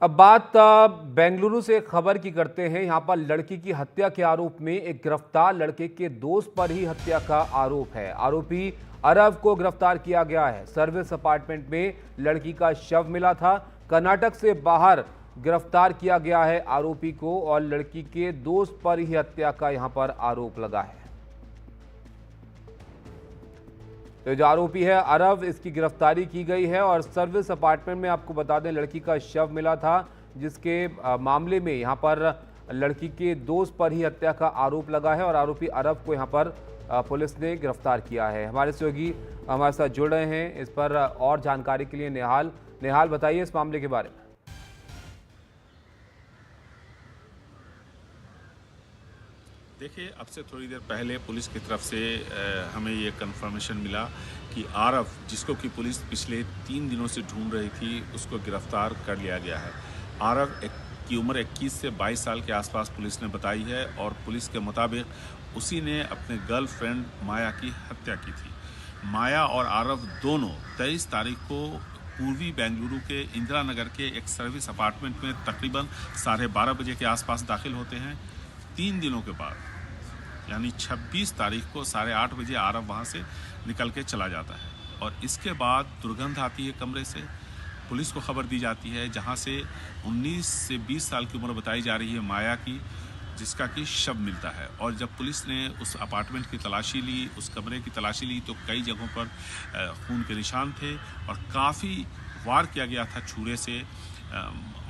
अब बात बेंगलुरु से खबर की करते हैं। यहां पर लड़की की हत्या के आरोप में एक गिरफ्तार लड़के के दोस्त पर ही हत्या का आरोप है। आरोपी अरव को गिरफ्तार किया गया है। सर्विस अपार्टमेंट में लड़की का शव मिला था। कर्नाटक से बाहर गिरफ्तार किया गया है आरोपी को और लड़की के दोस्त पर ही हत्या का यहां पर आरोप लगा है। तो जो आरोपी है अरव, इसकी गिरफ्तारी की गई है और सर्विस अपार्टमेंट में आपको बता दें लड़की का शव मिला था, जिसके मामले में यहां पर लड़की के दोस्त पर ही हत्या का आरोप लगा है और आरोपी अरव को यहां पर पुलिस ने गिरफ्तार किया है। हमारे सहयोगी हमारे साथ जुड़ रहे हैं इस पर और जानकारी के लिए। निहाल बताइए इस मामले के बारे में। देखिए, अब से थोड़ी देर पहले पुलिस की तरफ से हमें ये कंफर्मेशन मिला कि आरव, जिसको कि पुलिस पिछले 3 दिनों से ढूंढ रही थी, उसको गिरफ्तार कर लिया गया है। आरव की उम्र 21 से 22 साल के आसपास पुलिस ने बताई है और पुलिस के मुताबिक उसी ने अपने गर्लफ्रेंड माया की हत्या की थी। माया और आरव दोनों 23 तारीख को पूर्वी बेंगलुरु के इंदिरा नगर के एक सर्विस अपार्टमेंट में तकरीबन 12:30 बजे के आसपास दाखिल होते हैं। 3 दिनों के बाद यानी 26 तारीख को 8:30 बजे आरव वहाँ से निकल के चला जाता है और इसके बाद दुर्गंध आती है कमरे से। पुलिस को खबर दी जाती है, जहाँ से 19 से 20 साल की उम्र बताई जा रही है माया की, जिसका कि शव मिलता है। और जब पुलिस ने उस अपार्टमेंट की तलाशी ली, उस कमरे की तलाशी ली, तो कई जगहों पर खून के निशान थे और काफ़ी वार किया गया था छुरे से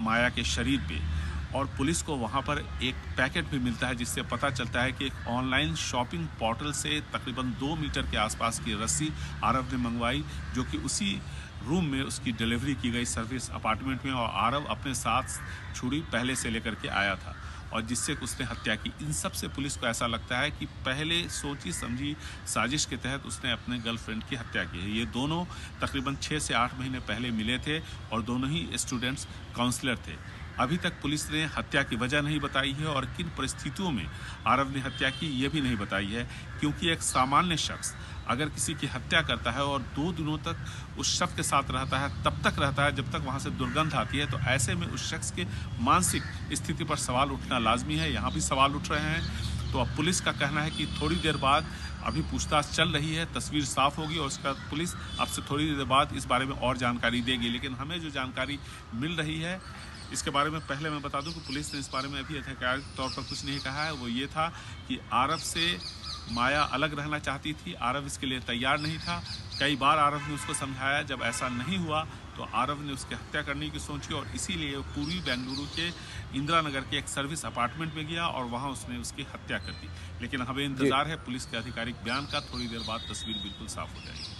माया के शरीर पे। और पुलिस को वहाँ पर एक पैकेट भी मिलता है, जिससे पता चलता है कि एक ऑनलाइन शॉपिंग पोर्टल से तकरीबन 2 मीटर के आसपास की रस्सी आरव ने मंगवाई, जो कि उसी रूम में उसकी डिलीवरी की गई सर्विस अपार्टमेंट में, और आरव अपने साथ छुरी पहले से लेकर के आया था और जिससे उसने हत्या की। इन सब से पुलिस को ऐसा लगता है कि पहले सोची समझी साजिश के तहत उसने अपने गर्लफ्रेंड की हत्या की है। ये दोनों तकरीबन 6 से 8 महीने पहले मिले थे और दोनों ही स्टूडेंट्स काउंसलर थे। अभी तक पुलिस ने हत्या की वजह नहीं बताई है और किन परिस्थितियों में आरव ने हत्या की ये भी नहीं बताई है, क्योंकि एक सामान्य शख्स अगर किसी की हत्या करता है और 2 दिनों तक उस शख्स के साथ रहता है, तब तक रहता है जब तक वहाँ से दुर्गंध आती है, तो ऐसे में उस शख्स के मानसिक स्थिति पर सवाल उठना लाजमी है। यहाँ भी सवाल उठ रहे हैं। तो अब पुलिस का कहना है कि थोड़ी देर बाद अभी पूछताछ चल रही है, तस्वीर साफ होगी और उसका पुलिस अब से थोड़ी देर बाद इस बारे में और जानकारी देगी। लेकिन हमें जो जानकारी मिल रही है इसके बारे में पहले मैं बता दूं कि पुलिस ने इस बारे में अभी अधिकारिक तौर पर कुछ नहीं कहा है। वो ये था कि आरव से माया अलग रहना चाहती थी, आरव इसके लिए तैयार नहीं था। कई बार आरव ने उसको समझाया, जब ऐसा नहीं हुआ तो आरव ने उसकी हत्या करने की सोची और इसीलिए पूर्वी बेंगलुरु के इंदिरा नगर के एक सर्विस अपार्टमेंट में गया और वहाँ उसने उसकी हत्या कर दी। लेकिन हमें इंतजार है पुलिस के आधिकारिक बयान का। थोड़ी देर बाद तस्वीर बिल्कुल साफ हो जाएगी।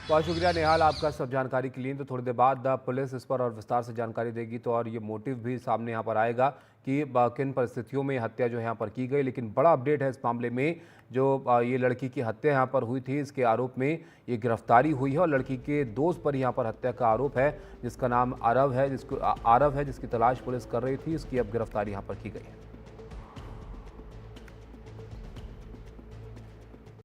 बहुत शुक्रिया निहाल आपका सब जानकारी के लिए। तो थोड़ी देर बाद पुलिस इस पर और विस्तार से जानकारी देगी, तो और ये मोटिव भी सामने यहाँ पर आएगा कि किन परिस्थितियों में हत्या जो है यहाँ पर की गई। लेकिन बड़ा अपडेट है इस मामले में, जो ये लड़की की हत्या यहाँ पर हुई थी, इसके आरोप में ये गिरफ्तारी हुई है और लड़की के दोस्त पर यहाँ पर हत्या का आरोप है, जिसका नाम आरव है, जिसकी तलाश पुलिस कर रही थी। इसकी अब गिरफ्तारी यहाँ पर की गई है।